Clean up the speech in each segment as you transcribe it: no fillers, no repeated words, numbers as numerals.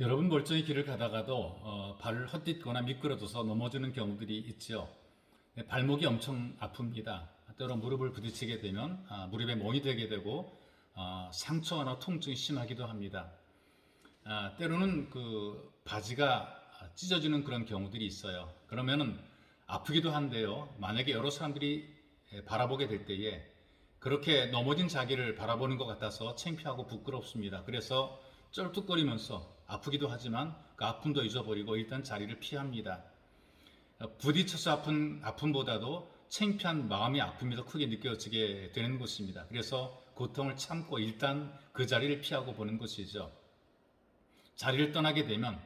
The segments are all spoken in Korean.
여러분 멀쩡히 길을 가다가도 발을 헛딛거나 미끄러져서 넘어지는 경우들이 있죠. 발목이 엄청 아픕니다. 때로 무릎을 부딪히게 되면 무릎에 멍이 되게 되고 상처나 통증이 심하기도 합니다. 때로는 그 바지가 찢어지는 그런 경우들이 있어요. 그러면은 아프기도 한데요. 만약에 여러 사람들이 바라보게 될 때에 그렇게 넘어진 자기를 바라보는 것 같아서 창피하고 부끄럽습니다. 그래서 쩔뚝거리면서 아프기도 하지만 그 아픔도 잊어버리고 일단 자리를 피합니다. 부딪혀서 아픈 아픔보다도 창피한 마음의 아픔이 더 크게 느껴지게 되는 것입니다. 그래서 고통을 참고 일단 그 자리를 피하고 보는 것이죠. 자리를 떠나게 되면,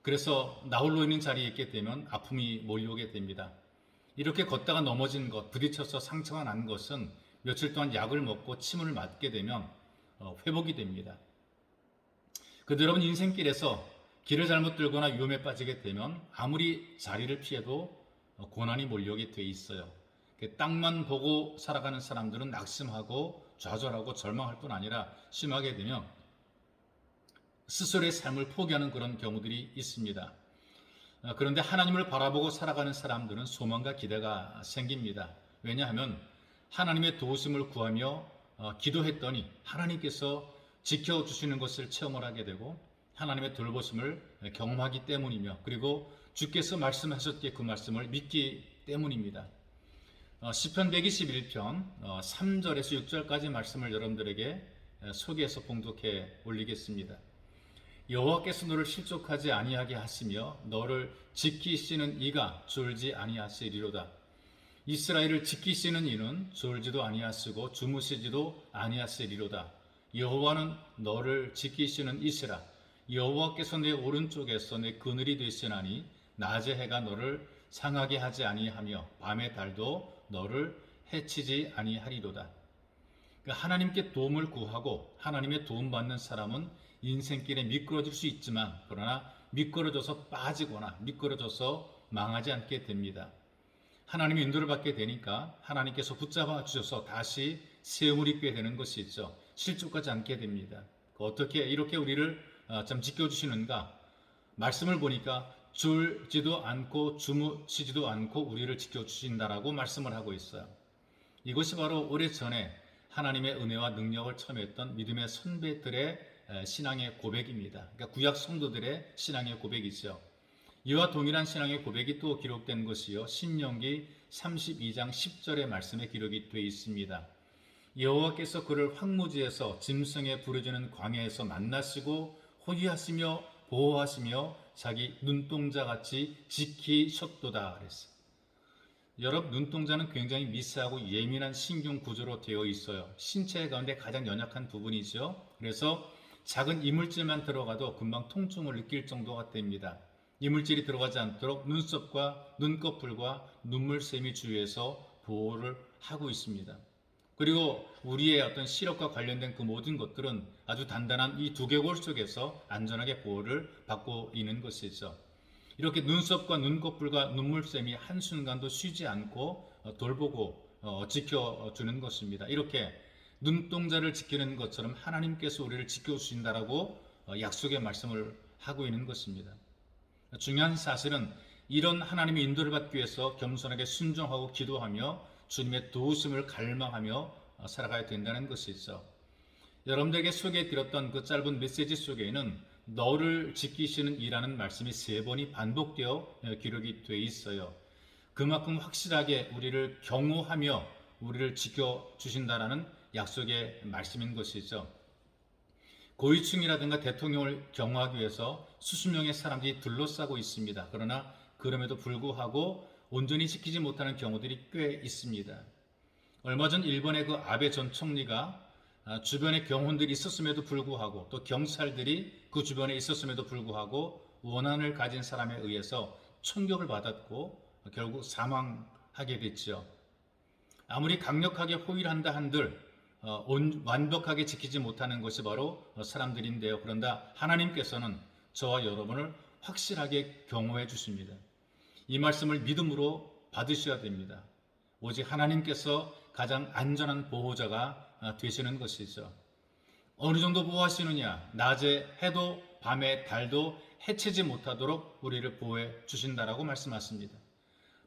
그래서 나 홀로 있는 자리에 있게 되면 아픔이 몰려오게 됩니다. 이렇게 걷다가 넘어진 것, 부딪혀서 상처가 난 것은 며칠 동안 약을 먹고 침을 맞게 되면 회복이 됩니다. 그런데 여러분 인생길에서 길을 잘못 들거나 위험에 빠지게 되면 아무리 자리를 피해도 고난이 몰려오게 돼 있어요. 땅만 보고 살아가는 사람들은 낙심하고 좌절하고 절망할 뿐 아니라 심하게 되면 스스로의 삶을 포기하는 그런 경우들이 있습니다. 그런데 하나님을 바라보고 살아가는 사람들은 소망과 기대가 생깁니다. 왜냐하면 하나님의 도우심을 구하며 기도했더니 하나님께서 지켜주시는 것을 체험을 하게 되고 하나님의 돌보심을 경험하기 때문이며, 그리고 주께서 말씀하셨기에 그 말씀을 믿기 때문입니다. 시편 121편 3절에서 6절까지 말씀을 여러분들에게 소개해서 봉독해 올리겠습니다. 여호와께서 너를 실족하지 아니하게 하시며 너를 지키시는 이가 졸지 아니하시리로다. 이스라엘을 지키시는 이는 졸지도 아니하시고 주무시지도 아니하시리로다. 여호와는 너를 지키시는 이시라. 여호와께서 내 오른쪽에서 내 그늘이 되시나니 낮의 해가 너를 상하게 하지 아니하며 밤의 달도 너를 해치지 아니하리로다. 하나님께 도움을 구하고 하나님의 도움받는 사람은 인생길에 미끄러질 수 있지만, 그러나 미끄러져서 빠지거나 미끄러져서 망하지 않게 됩니다. 하나님의 인도를 받게 되니까 하나님께서 붙잡아 주셔서 다시 세움을 입게 되는 것이 있죠. 실족하지 않게 됩니다. 어떻게 이렇게 우리를 참 지켜주시는가? 말씀을 보니까 졸지도 않고 주무시지도 않고 우리를 지켜주신다라고 말씀을 하고 있어요. 이것이 바로 오래전에 하나님의 은혜와 능력을 체험했던 믿음의 선배들의 신앙의 고백입니다. 그러니까 구약 성도들의 신앙의 고백이죠. 이와 동일한 신앙의 고백이 또 기록된 것이요, 신명기 32장 10절의 말씀에 기록이 되어 있습니다. 여호와께서 그를 황무지에서 짐승에 부르짖는 광야에서 만나시고 호위하시며 보호하시며 자기 눈동자같이 지키셨도다 그랬어요. 여러분, 눈동자는 굉장히 미세하고 예민한 신경 구조로 되어 있어요. 신체 가운데 가장 연약한 부분이죠. 그래서 작은 이물질만 들어가도 금방 통증을 느낄 정도가 됩니다. 이물질이 들어가지 않도록 눈썹과 눈꺼풀과 눈물샘이 주위에서 보호를 하고 있습니다. 그리고 우리의 어떤 시력과 관련된 그 모든 것들은 아주 단단한 이 두개골 속에서 안전하게 보호를 받고 있는 것이죠. 이렇게 눈썹과 눈꺼풀과 눈물샘이 한순간도 쉬지 않고 돌보고 지켜주는 것입니다. 이렇게 눈동자를 지키는 것처럼 하나님께서 우리를 지켜주신다라고 약속의 말씀을 하고 있는 것입니다. 중요한 사실은 이런 하나님의 인도를 받기 위해서 겸손하게 순종하고 기도하며 주님의 도우심을 갈망하며 살아가야 된다는 것이죠. 여러분들에게 소개해드렸던 그 짧은 메시지 속에는 너를 지키시는 이라는 말씀이 3번이 반복되어 기록이 되어 있어요. 그만큼 확실하게 우리를 경호하며 우리를 지켜주신다라는 약속의 말씀인 것이죠. 고위층이라든가 대통령을 경호하기 위해서 수십 명의 사람들이 둘러싸고 있습니다. 그러나 그럼에도 불구하고 온전히 지키지 못하는 경우들이 꽤 있습니다. 얼마 전 일본의 그 아베 전 총리가 주변에 경호원들이 있었음에도 불구하고 또 경찰들이 그 주변에 있었음에도 불구하고 원한을 가진 사람에 의해서 총격을 받았고 결국 사망하게 됐죠. 아무리 강력하게 호위를 한다 한들 완벽하게 지키지 못하는 것이 바로 사람들인데요. 그런다 하나님께서는 저와 여러분을 확실하게 경호해 주십니다. 이 말씀을 믿음으로 받으셔야 됩니다. 오직 하나님께서 가장 안전한 보호자가 되시는 것이죠. 어느 정도 보호하시느냐? 낮에 해도 밤에 달도 해치지 못하도록 우리를 보호해 주신다라고 말씀하십니다.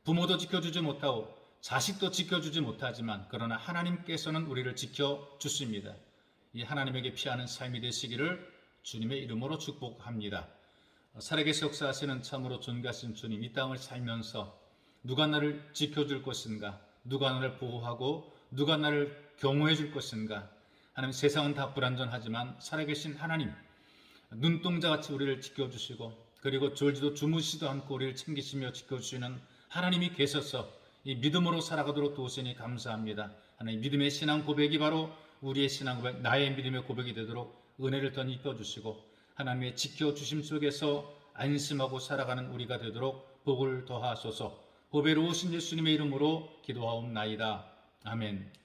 부모도 지켜주지 못하고 자식도 지켜주지 못하지만 그러나 하나님께서는 우리를 지켜주십니다. 이 하나님에게 피하는 삶이 되시기를 주님의 이름으로 축복합니다. 살아계시 역사하시는 참으로 존귀하신 주님, 이 땅을 살면서 누가 나를 지켜줄 것인가, 누가 나를 보호하고 누가 나를 경호해 줄 것인가. 하나님, 세상은 다 불완전하지만 살아계신 하나님, 눈동자같이 우리를 지켜주시고 그리고 졸지도 주무시도 않고 우리를 챙기시며 지켜주시는 하나님이 계셔서 이 믿음으로 살아가도록 도우시니 감사합니다. 하나님, 믿음의 신앙 고백이 바로 우리의 신앙 고백, 나의 믿음의 고백이 되도록 은혜를 더 입혀주시고 하나님의 지켜주심 속에서 안심하고 살아가는 우리가 되도록 복을 더하소서. 보배로우신 예수님의 이름으로 기도하옵나이다. 아멘.